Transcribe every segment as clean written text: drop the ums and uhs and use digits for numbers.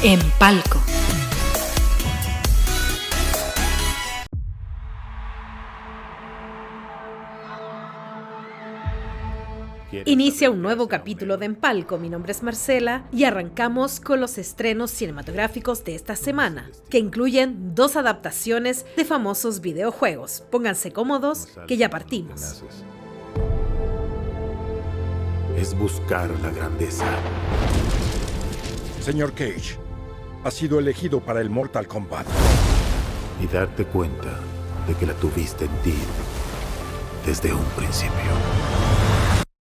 En Palco. Inicia un nuevo capítulo de En Palco. Mi nombre es Marcela y arrancamos con los estrenos cinematográficos de esta semana, que incluyen 2 adaptaciones de famosos videojuegos. Pónganse cómodos, que ya partimos. Es buscar la grandeza. Señor Cage, ha sido elegido para el Mortal Kombat. Y darte cuenta de que la tuviste en ti desde un principio.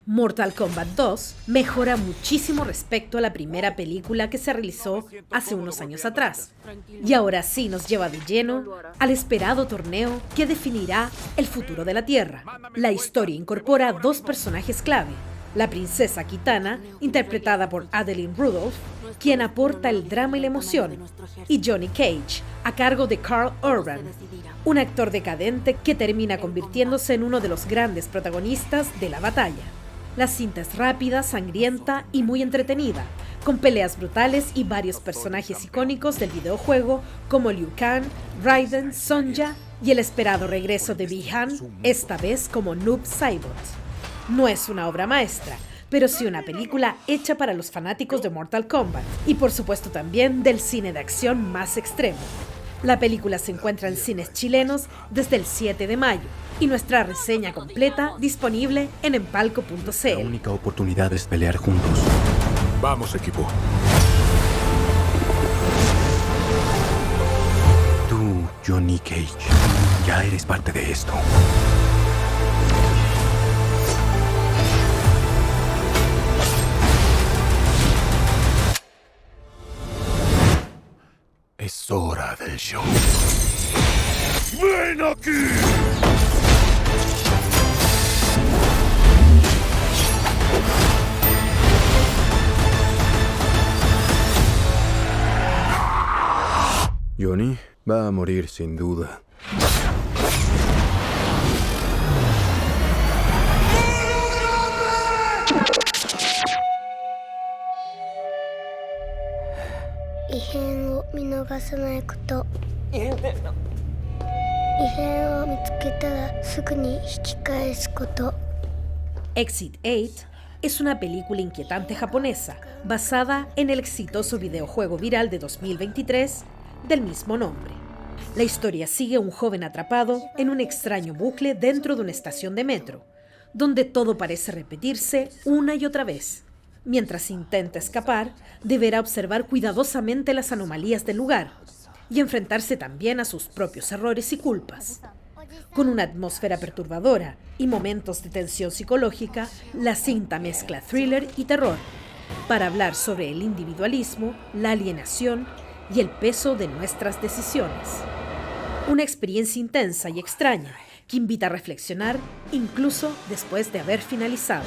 Mortal Kombat 2 mejora muchísimo respecto a la primera película que se realizó hace unos años atrás. Y ahora sí nos lleva de lleno al esperado torneo que definirá el futuro de la Tierra. La historia incorpora 2 personajes clave. La princesa Kitana, interpretada por Adeline Rudolph, quien aporta el drama y la emoción, y Johnny Cage, a cargo de Karl Urban, un actor decadente que termina convirtiéndose en uno de los grandes protagonistas de la batalla. La cinta es rápida, sangrienta y muy entretenida, con peleas brutales y varios personajes icónicos del videojuego como Liu Kang, Raiden, Sonja y el esperado regreso de Bi-Han, esta vez como Noob Saibot. No es una obra maestra, pero sí una película hecha para los fanáticos de Mortal Kombat y por supuesto también del cine de acción más extremo. La película se encuentra en cines chilenos desde el 7 de mayo y nuestra reseña completa disponible en enpalco.cl. La única oportunidad es pelear juntos. Vamos, equipo. Tú, Johnny Cage, ya eres parte de esto. Es hora del show. ¡Ven aquí! Johnny va a morir sin duda. Exit 8 es una película inquietante japonesa basada en el exitoso videojuego viral de 2023 del mismo nombre. La historia sigue a un joven atrapado en un extraño bucle dentro de una estación de metro, donde todo parece repetirse una y otra vez. Mientras intenta escapar, deberá observar cuidadosamente las anomalías del lugar y enfrentarse también a sus propios errores y culpas. Con una atmósfera perturbadora y momentos de tensión psicológica, la cinta mezcla thriller y terror para hablar sobre el individualismo, la alienación y el peso de nuestras decisiones. Una experiencia intensa y extraña que invita a reflexionar incluso después de haber finalizado.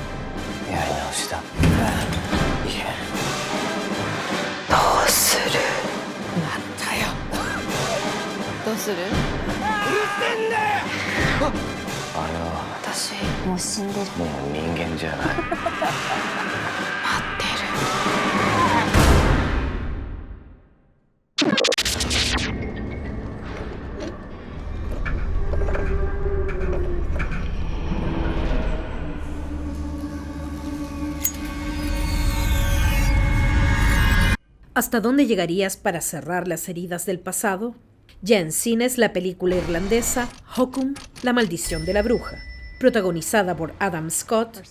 ¿Hasta dónde llegarías para cerrar las heridas del pasado? Ya en cines, la película irlandesa Hokum, la maldición de la bruja. Protagonizada por Adam Scott,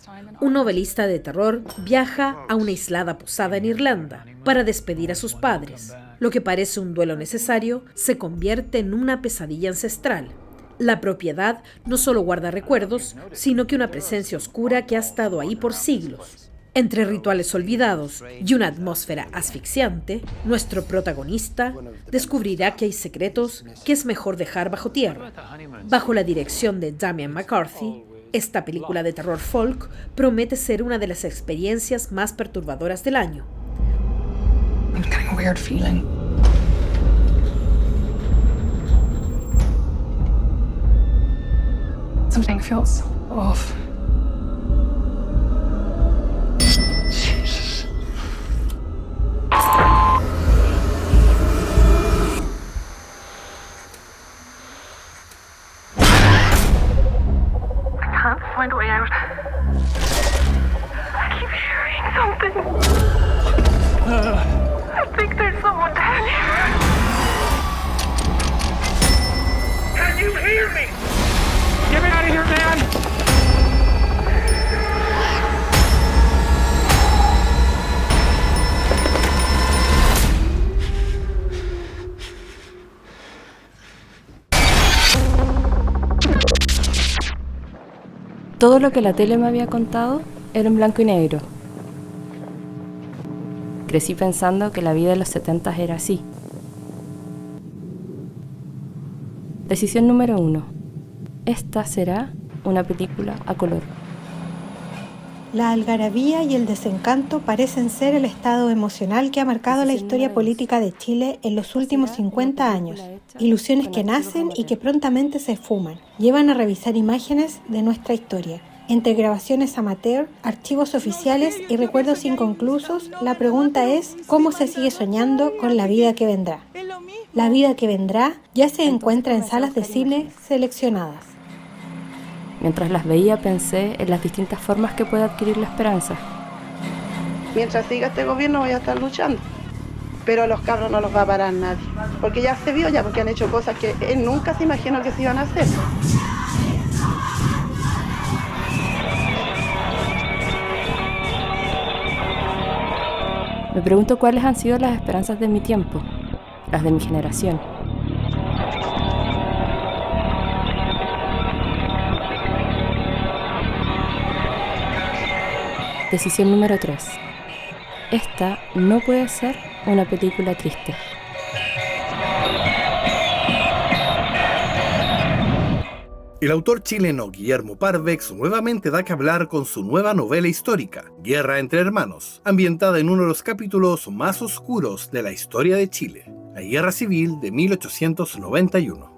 un novelista de terror viaja a una aislada posada en Irlanda para despedir a sus padres. Lo que parece un duelo necesario se convierte en una pesadilla ancestral. La propiedad no solo guarda recuerdos, sino que una presencia oscura que ha estado ahí por siglos. Entre rituales olvidados y una atmósfera asfixiante, nuestro protagonista descubrirá que hay secretos que es mejor dejar bajo tierra. Bajo la dirección de Damian McCarthy, esta película de terror folk promete ser una de las experiencias más perturbadoras del año. I'm getting a weird feeling. Something feels off. Todo lo que la tele me había contado era en blanco y negro. Crecí pensando que la vida de los 70 era así. Decisión número 1. Esta será una película a color. La algarabía y el desencanto parecen ser el estado emocional que ha marcado la historia política de Chile en los últimos 50 años. Ilusiones que nacen y que prontamente se esfuman. Llevan a revisar imágenes de nuestra historia. Entre grabaciones amateur, archivos oficiales y recuerdos inconclusos, la pregunta es ¿cómo se sigue soñando con la vida que vendrá? La vida que vendrá ya se encuentra en salas de cine seleccionadas. Mientras las veía pensé en las distintas formas que puede adquirir la esperanza. Mientras siga este gobierno voy a estar luchando, pero a los cabros no los va a parar nadie, porque ya se vio, porque han hecho cosas que él nunca se imaginó que se iban a hacer. Me pregunto cuáles han sido las esperanzas de mi tiempo, las de mi generación. Decisión número 3. Esta no puede ser una película triste. El autor chileno Guillermo Parvex nuevamente da que hablar con su nueva novela histórica, Guerra entre Hermanos, ambientada en uno de los capítulos más oscuros de la historia de Chile, la Guerra Civil de 1891.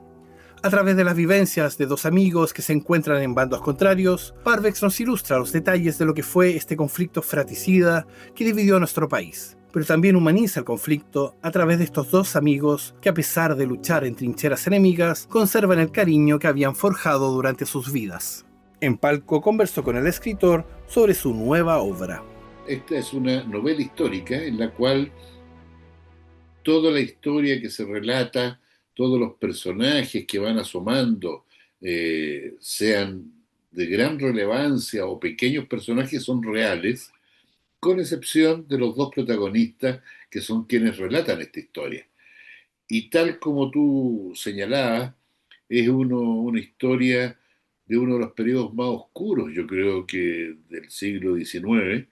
A través de las vivencias de dos amigos que se encuentran en bandos contrarios, Parvex nos ilustra los detalles de lo que fue este conflicto fratricida que dividió a nuestro país, pero también humaniza el conflicto a través de estos dos amigos que, a pesar de luchar en trincheras enemigas, conservan el cariño que habían forjado durante sus vidas. En Palco conversó con el escritor sobre su nueva obra. Esta es una novela histórica en la cual toda la historia que se relata, todos los personajes que van asomando, sean de gran relevancia o pequeños personajes, son reales, con excepción de los dos protagonistas que son quienes relatan esta historia. Y tal como tú señalabas, es una historia de uno de los periodos más oscuros, yo creo que del siglo XIX,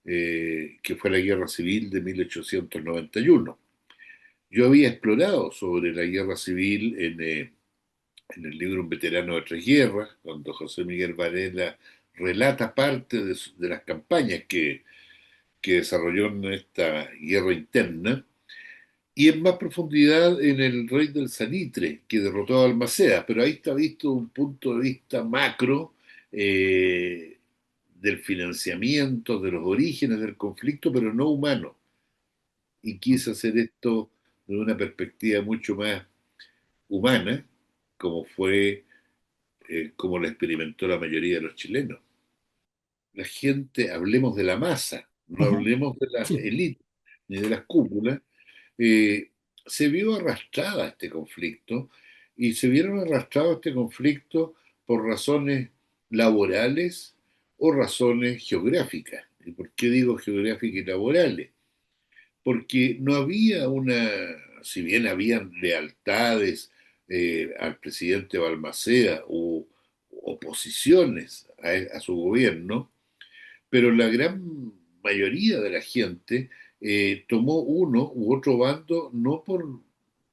que fue la Guerra Civil de 1891. Yo había explorado sobre la Guerra Civil en el libro Un veterano de tres guerras, cuando José Miguel Varela relata parte de las campañas que desarrolló en esta guerra interna, y en más profundidad en el Rey del Salitre, que derrotó a Balmaceda, pero ahí está visto un punto de vista macro del financiamiento, de los orígenes del conflicto, pero no humano. Y quise hacer esto de una perspectiva mucho más humana, como fue, como lo experimentó la mayoría de los chilenos. La gente, hablemos de la masa, no hablemos de las élites ni de las cúpulas, se vio arrastrada a este conflicto, y se vieron arrastrados a este conflicto por razones laborales o razones geográficas. ¿Y por qué digo geográficas y laborales? Porque no había si bien habían lealtades al presidente Balmaceda o oposiciones a su gobierno, pero la gran mayoría de la gente tomó uno u otro bando no por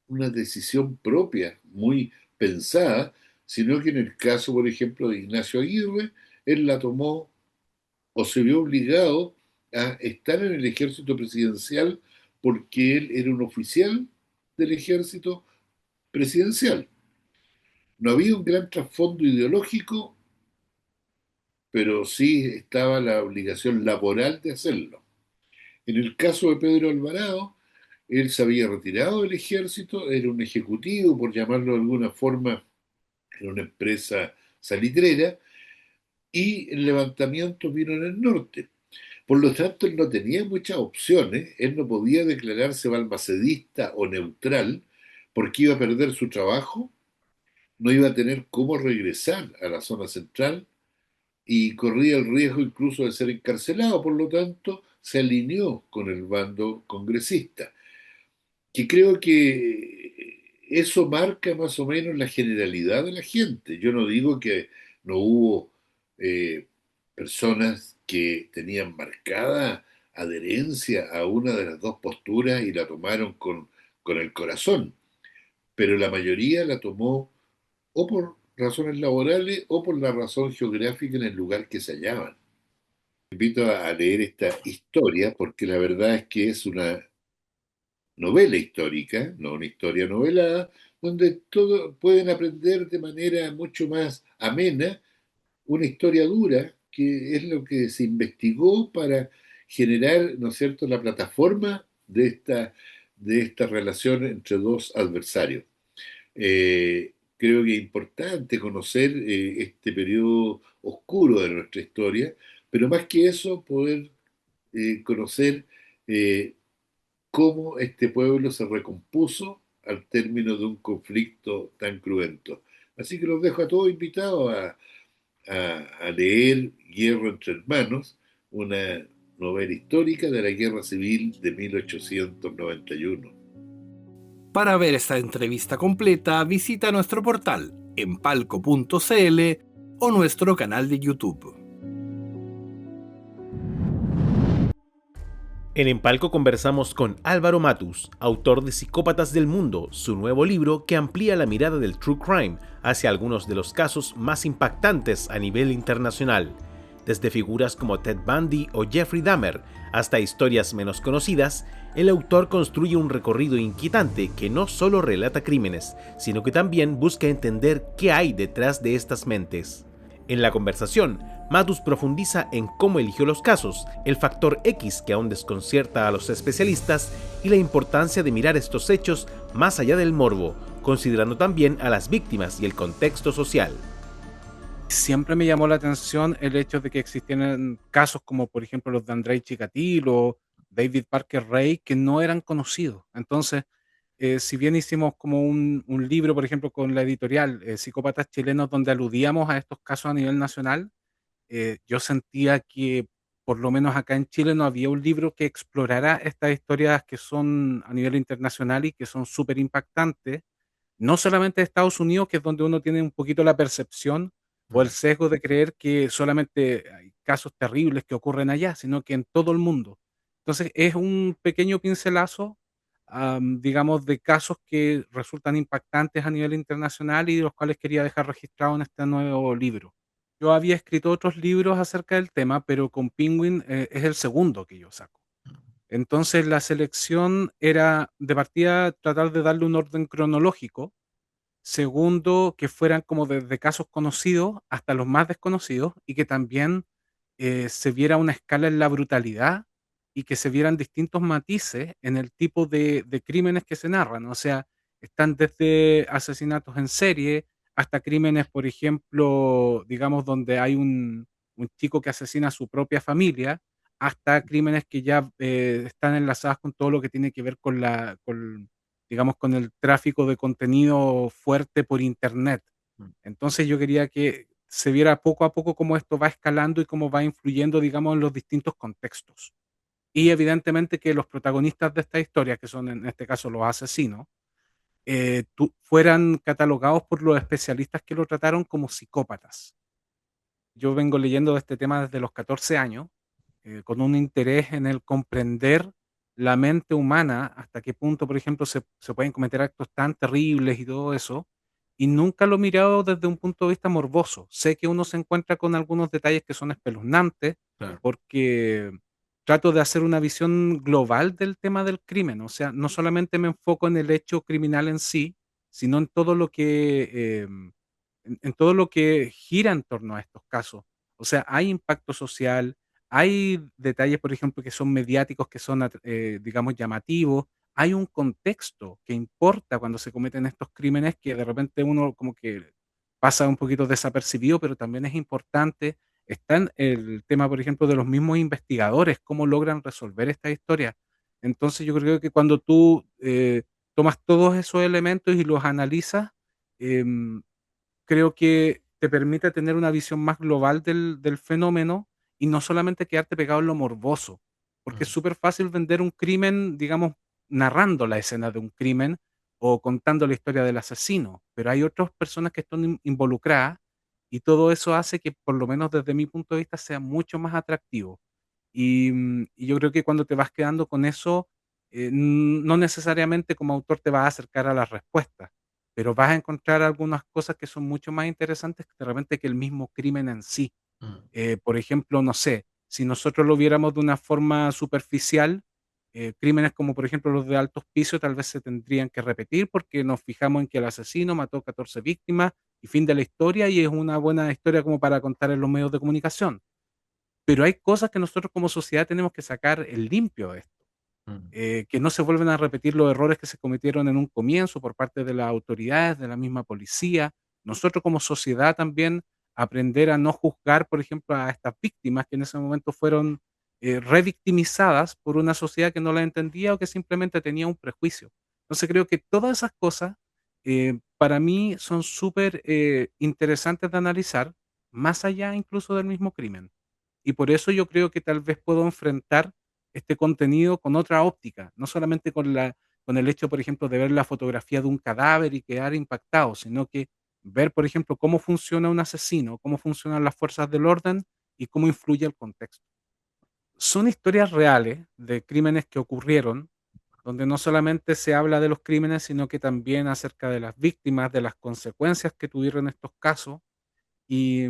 una decisión propia, muy pensada, sino que en el caso, por ejemplo, de Ignacio Aguirre, él la tomó o se vio obligado a estar en el ejército presidencial porque él era un oficial del ejército presidencial. No había un gran trasfondo ideológico, pero sí estaba la obligación laboral de hacerlo. En el caso de Pedro Alvarado, él se había retirado del ejército, era un ejecutivo, por llamarlo de alguna forma, en una empresa salitrera, y el levantamiento vino en el norte. Por lo tanto, él no tenía muchas opciones, él no podía declararse balmacedista o neutral, porque iba a perder su trabajo, no iba a tener cómo regresar a la zona central, y corría el riesgo incluso de ser encarcelado. Por lo tanto, se alineó con el bando congresista, que creo que eso marca más o menos la generalidad de la gente. Yo no digo que no hubo eh, personas que tenían marcada adherencia a una de las dos posturas y la tomaron con el corazón, pero la mayoría la tomó o por razones laborales o por la razón geográfica en el lugar que se hallaban. Invito a leer esta historia porque la verdad es que es una novela histórica, no una historia novelada, donde todos pueden aprender de manera mucho más amena una historia dura, que es lo que se investigó para generar, ¿no es cierto?, la plataforma de esta relación entre dos adversarios. Creo que es importante conocer este periodo oscuro de nuestra historia, pero más que eso, poder conocer eh, cómo este pueblo se recompuso al término de un conflicto tan cruento. Así que los dejo a todos invitados a leer Guerra entre Hermanos, una novela histórica de la Guerra Civil de 1891. Para ver esta entrevista completa, visita nuestro portal empalco.cl o nuestro canal de YouTube. En Empalco conversamos con Álvaro Matus, autor de Psicópatas del Mundo, su nuevo libro que amplía la mirada del true crime hacia algunos de los casos más impactantes a nivel internacional, desde figuras como Ted Bundy o Jeffrey Dahmer hasta historias menos conocidas. El autor construye un recorrido inquietante que no solo relata crímenes, sino que también busca entender qué hay detrás de estas mentes. En la conversación, Matus profundiza en cómo eligió los casos, el factor X que aún desconcierta a los especialistas y la importancia de mirar estos hechos más allá del morbo, considerando también a las víctimas y el contexto social. Siempre me llamó la atención el hecho de que existieran casos como por ejemplo los de Andrei Chikatilo, David Parker Ray, que no eran conocidos. Entonces, si bien hicimos como un libro, por ejemplo, con la editorial Psicópatas Chilenos, donde aludíamos a estos casos a nivel nacional, yo sentía que por lo menos acá en Chile no había un libro que explorara estas historias que son a nivel internacional y que son súper impactantes, no solamente de Estados Unidos, que es donde uno tiene un poquito la percepción o el sesgo de creer que solamente hay casos terribles que ocurren allá, sino que en todo el mundo. Entonces es un pequeño pincelazo, digamos, de casos que resultan impactantes a nivel internacional y de los cuales quería dejar registrado en este nuevo libro. Yo había escrito otros libros acerca del tema, pero con Penguin es el segundo que yo saco. Entonces la selección era de partida tratar de darle un orden cronológico. Segundo, que fueran como desde casos conocidos hasta los más desconocidos y que también se viera una escala en la brutalidad y que se vieran distintos matices en el tipo de crímenes que se narran. O sea, están desde asesinatos en serie hasta crímenes, por ejemplo, digamos, donde hay un chico que asesina a su propia familia, hasta crímenes que ya están enlazados con todo lo que tiene que ver con digamos, con el tráfico de contenido fuerte por internet. Entonces yo quería que se viera poco a poco cómo esto va escalando y cómo va influyendo, digamos, en los distintos contextos. Y evidentemente que los protagonistas de esta historia, que son en este caso los asesinos, fueran catalogados por los especialistas que lo trataron como psicópatas. Yo vengo leyendo de este tema desde los 14 años, con un interés en el comprender la mente humana, hasta qué punto, por ejemplo, se pueden cometer actos tan terribles y todo eso, y nunca lo he mirado desde un punto de vista morboso. Sé que uno se encuentra con algunos detalles que son espeluznantes, Claro. porque trato de hacer una visión global del tema del crimen, o sea, no solamente me enfoco en el hecho criminal en sí, sino en todo lo que, en todo lo que gira en torno a estos casos. O sea, hay impacto social, hay detalles, por ejemplo, que son mediáticos, que son, digamos, llamativos. Hay un contexto que importa cuando se cometen estos crímenes que de repente uno como que pasa un poquito desapercibido, pero también es importante. Está en el tema, por ejemplo, de los mismos investigadores, cómo logran resolver esta historia. Entonces yo creo que cuando tú tomas todos esos elementos y los analizas, em, creo que te permite tener una visión más global del fenómeno y no solamente quedarte pegado en lo morboso, porque es súper fácil vender un crimen, digamos, narrando la escena de un crimen o contando la historia del asesino, pero hay otras personas que están involucradas y todo eso hace que, por lo menos desde mi punto de vista, sea mucho más atractivo. Y yo creo que cuando te vas quedando con eso, no necesariamente como autor te vas a acercar a las respuestas, pero vas a encontrar algunas cosas que son mucho más interesantes de repente que el mismo crimen en sí. Por ejemplo, no sé, si nosotros lo viéramos de una forma superficial, crímenes como por ejemplo los de alto hospicio tal vez se tendrían que repetir porque nos fijamos en que el asesino mató 14 víctimas y fin de la historia, y es una buena historia como para contar en los medios de comunicación. Pero hay cosas que nosotros como sociedad tenemos que sacar el limpio de esto, que no se vuelven a repetir los errores que se cometieron en un comienzo por parte de las autoridades, de la misma policía. Nosotros como sociedad también aprender a no juzgar, por ejemplo, a estas víctimas que en ese momento fueron revictimizadas por una sociedad que no la entendía o que simplemente tenía un prejuicio. Entonces creo que todas esas cosas para mí son súper interesantes de analizar, más allá incluso del mismo crimen. Y por eso yo creo que tal vez puedo enfrentar este contenido con otra óptica, no solamente con el hecho, por ejemplo, de ver la fotografía de un cadáver y quedar impactado, sino que ver, por ejemplo, cómo funciona un asesino, cómo funcionan las fuerzas del orden y cómo influye el contexto. Son historias reales de crímenes que ocurrieron, donde no solamente se habla de los crímenes, sino que también acerca de las víctimas, de las consecuencias que tuvieron estos casos y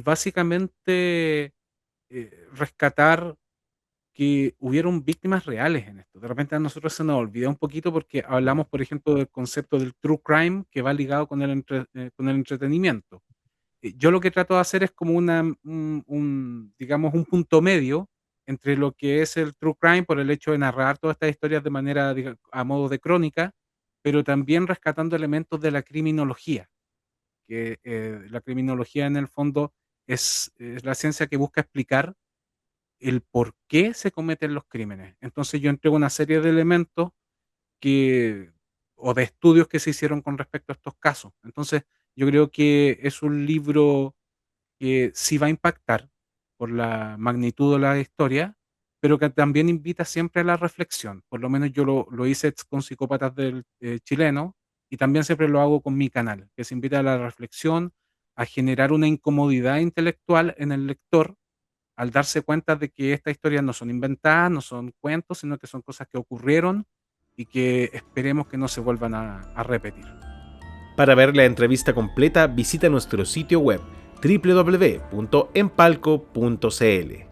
básicamente rescatar que hubieron víctimas reales en esto. De repente a nosotros se nos olvida un poquito porque hablamos, por ejemplo, del concepto del true crime que va ligado con el entretenimiento. Yo lo que trato de hacer es como digamos, un punto medio entre lo que es el true crime por el hecho de narrar todas estas historias de manera, a modo de crónica, pero también rescatando elementos de la criminología, que la criminología en el fondo es la ciencia que busca explicar el por qué se cometen los crímenes. Entonces yo entrego una serie de elementos o de estudios que se hicieron con respecto a estos casos. Entonces yo creo que es un libro que sí va a impactar por la magnitud de la historia, pero que también invita siempre a la reflexión. Por lo menos yo lo hice con Psicópatas del chileno, y también siempre lo hago con mi canal, que se invita a la reflexión, a generar una incomodidad intelectual en el lector, al darse cuenta de que estas historias no son inventadas, no son cuentos, sino que son cosas que ocurrieron y que esperemos que no se vuelvan a repetir. Para ver la entrevista completa, visita nuestro sitio web www.empalco.cl.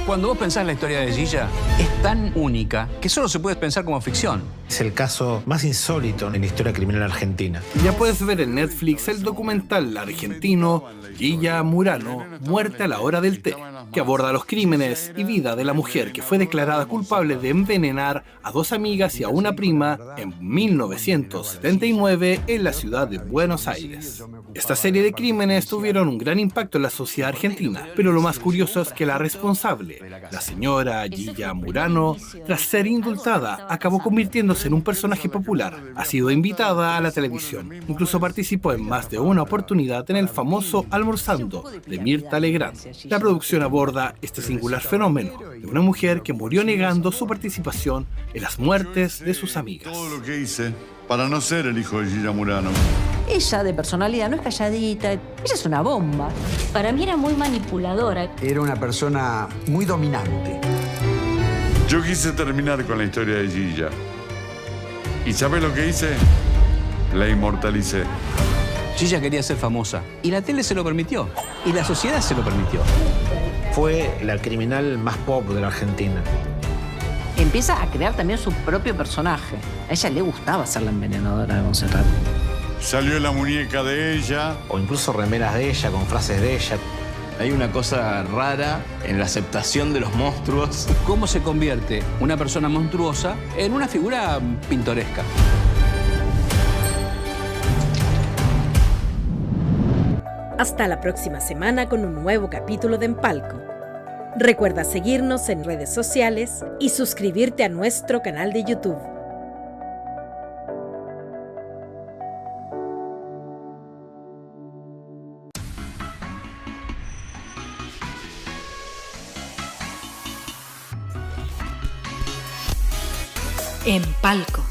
Cuando vos pensás en la historia de Gilla, es tan única que solo se puede pensar como ficción. Es el caso más insólito en la historia criminal argentina. Ya puedes ver en Netflix el documental argentino Gilla Murano, Muerte a la hora del té, que aborda los crímenes y vida de la mujer que fue declarada culpable de envenenar a 2 amigas y a una prima en 1979 en la ciudad de Buenos Aires. Esta serie de crímenes tuvieron un gran impacto en la sociedad argentina, pero lo más curioso es que la responsable, la señora Gilla Murano, tras ser indultada, acabó convirtiéndose en un personaje popular. Ha sido invitada a la televisión. Incluso participó en más de una oportunidad en el famoso Almorzando de Mirta Legrand. La producción aborda este singular fenómeno de una mujer que murió negando su participación en las muertes de sus amigas. Todo lo que hice para no ser el hijo de Gilla Murano. Ella de personalidad no es calladita, ella es una bomba. Para mí era muy manipuladora. Era una persona muy dominante. Yo quise terminar con la historia de Gilla. ¿Y sabes lo que hice? La inmortalicé. Gilla quería ser famosa y la tele se lo permitió y la sociedad se lo permitió. Fue la criminal más pop de la Argentina. Empieza a crear también su propio personaje. A ella le gustaba ser la envenenadora de Montserrat. Salió la muñeca de ella. O incluso remeras de ella, con frases de ella. Hay una cosa rara en la aceptación de los monstruos. ¿Cómo se convierte una persona monstruosa en una figura pintoresca? Hasta la próxima semana con un nuevo capítulo de Empalco. Recuerda seguirnos en redes sociales y suscribirte a nuestro canal de YouTube. Empalco.